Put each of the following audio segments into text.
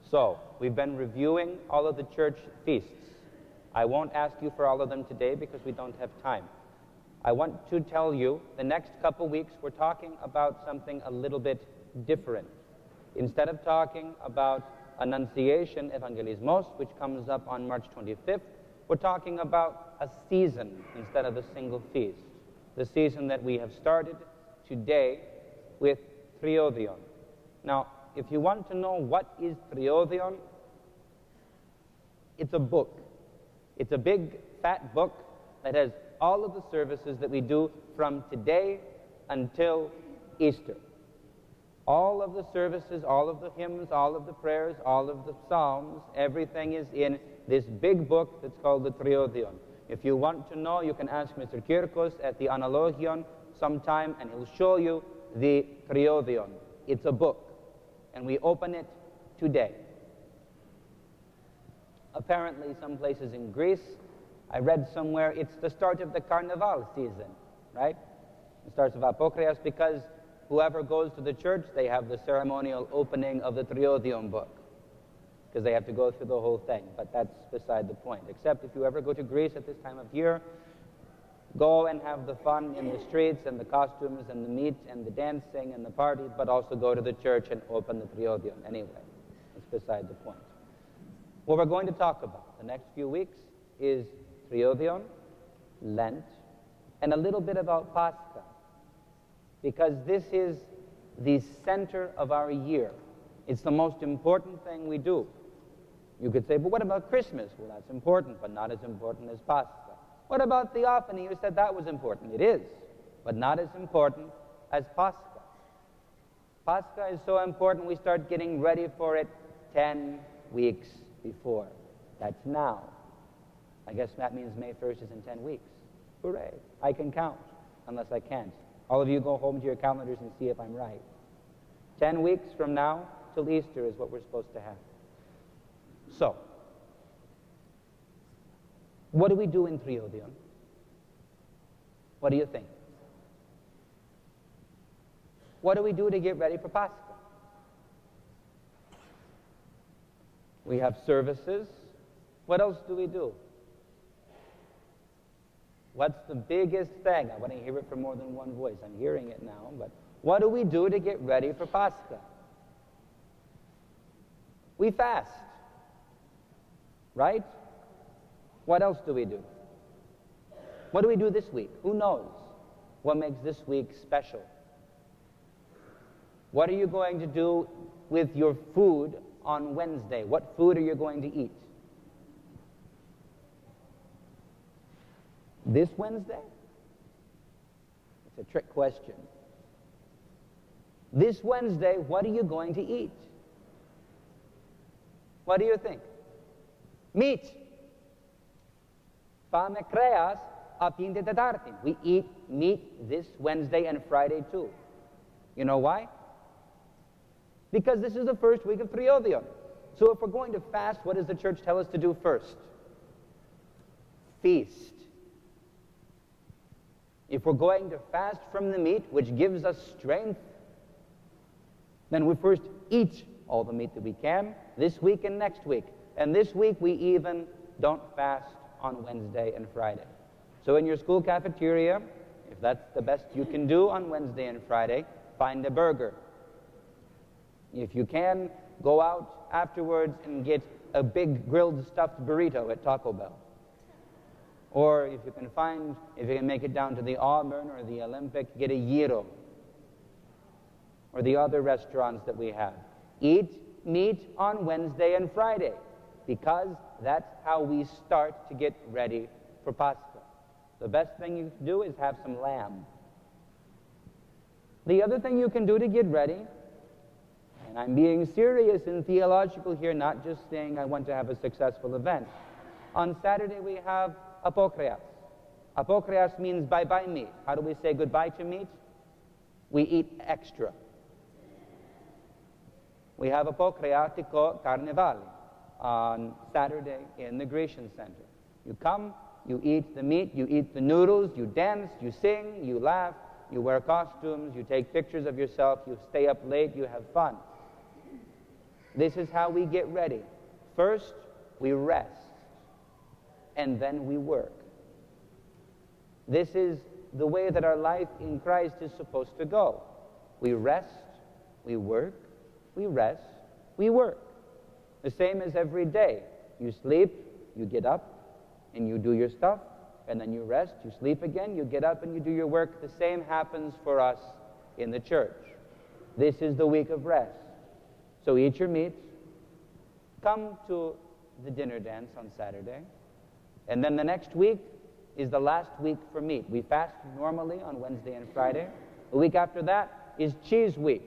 So, we've been reviewing all of the church feasts. I won't ask you for all of them today because we don't have time. I want to tell you, the next couple weeks we're talking about something a little bit different. Instead of talking about Annunciation, Evangelismos, which comes up on March 25th, we're talking about a season instead of a single feast. The season that we have started today with Triodion. Now, if you want to know what is Triodion, it's a book. It's a big, fat book that has all of the services that we do from today until Easter. All of the services, all of the hymns, all of the prayers, all of the psalms, everything is in this big book that's called the Triodion. If you want to know, you can ask Mr. Kirkos at the Analogion sometime, and he'll show you the Triodion. It's a book, and we open it today. Apparently, some places in Greece, I read somewhere, it's the start of the Carnival season, right? It starts with Apokrias because whoever goes to the church, they have the ceremonial opening of the Triodion book because they have to go through the whole thing, but that's beside the point. Except if you ever go to Greece at this time of year, go and have the fun in the streets and the costumes and the meat and the dancing and the parties, but also go to the church and open the Triodion anyway. It's beside the point. What we're going to talk about the next few weeks is Triodion, Lent, and a little bit about Pascha, because this is the center of our year. It's the most important thing we do. You could say, but what about Christmas? Well, that's important, but not as important as Pascha. What about Theophany? You said that was important. It is, but not as important as Pascha. Pascha is so important we start getting ready for it 10 weeks before. That's now. I guess that means May 1st is in 10 weeks. Hooray. I can count, unless I can't. All of you go home to your calendars and see if I'm right. 10 weeks from now till Easter is what we're supposed to have. So, what do we do in Triodion? What do you think? What do we do to get ready for Pascha? We have services. What else do we do? What's the biggest thing? I want to hear it from more than one voice. I'm hearing it now, but what do we do to get ready for Pascha? We fast, right? What else do we do? What do we do this week? Who knows what makes this week special? What are you going to do with your food on Wednesday? What food are you going to eat? This Wednesday? It's a trick question. This Wednesday, what are you going to eat? What do you think? Meat. Fame kreas apin de Tetartin. We eat meat this Wednesday and Friday too. You know why? Because this is the first week of Triodion. So if we're going to fast, what does the church tell us to do first? Feast. If we're going to fast from the meat, which gives us strength, then we first eat all the meat that we can this week and next week. And this week we even don't fast on Wednesday and Friday. So in your school cafeteria, if that's the best you can do on Wednesday and Friday, find a burger. If you can, go out afterwards and get a big grilled stuffed burrito at Taco Bell. Or if you can make it down to the Auburn or the Olympic, get a gyro. Or the other restaurants that we have. Eat meat on Wednesday and Friday, because that's how we start to get ready for Pascha. The best thing you can do is have some lamb. The other thing you can do to get ready, and I'm being serious and theological here, not just saying I want to have a successful event. On Saturday we have Apokrias. Apokrias means bye-bye meat. How do we say goodbye to meat? We eat extra. We have Apokriatiko Carnevali on Saturday in the Grecian Center. You come, you eat the meat, you eat the noodles, you dance, you sing, you laugh, you wear costumes, you take pictures of yourself, you stay up late, you have fun. This is how we get ready. First, we rest, and then we work. This is the way that our life in Christ is supposed to go. We rest, we work, we rest, we work. The same as every day. You sleep, you get up, and you do your stuff, and then you rest, you sleep again, you get up and you do your work. The same happens for us in the church. This is the week of rest. So eat your meat, come to the dinner dance on Saturday, and then the next week is the last week for meat. We fast normally on Wednesday and Friday. The week after that is cheese week,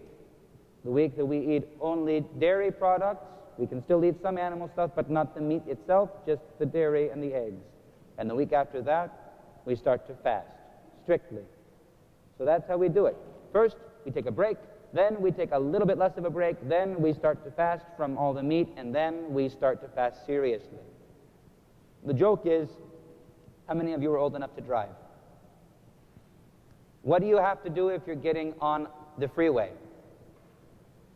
the week that we eat only dairy products. We can still eat some animal stuff, but not the meat itself, just the dairy and the eggs. And the week after that, we start to fast, strictly. So that's how we do it. First, we take a break, then we take a little bit less of a break, then we start to fast from all the meat, and then we start to fast seriously. The joke is, how many of you are old enough to drive? What do you have to do if you're getting on the freeway?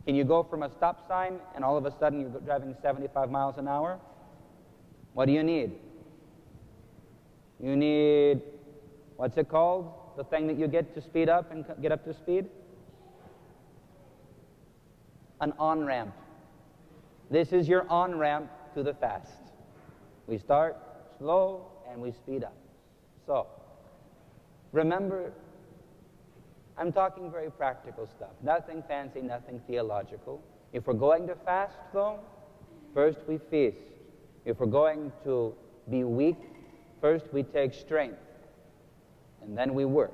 Can you go from a stop sign and all of a sudden you're driving 75 miles an hour? What do you need? You need, what's it called? The thing that you get to speed up and get up to speed? An on-ramp. This is your on-ramp to the fast. We start slow and we speed up. So, remember, I'm talking very practical stuff. Nothing fancy, nothing theological. If we're going to fast, though, first we feast. If we're going to be weak, first we take strength. And then we work.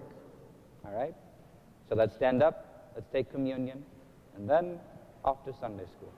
All right? So let's stand up, let's take communion, and then off to Sunday school.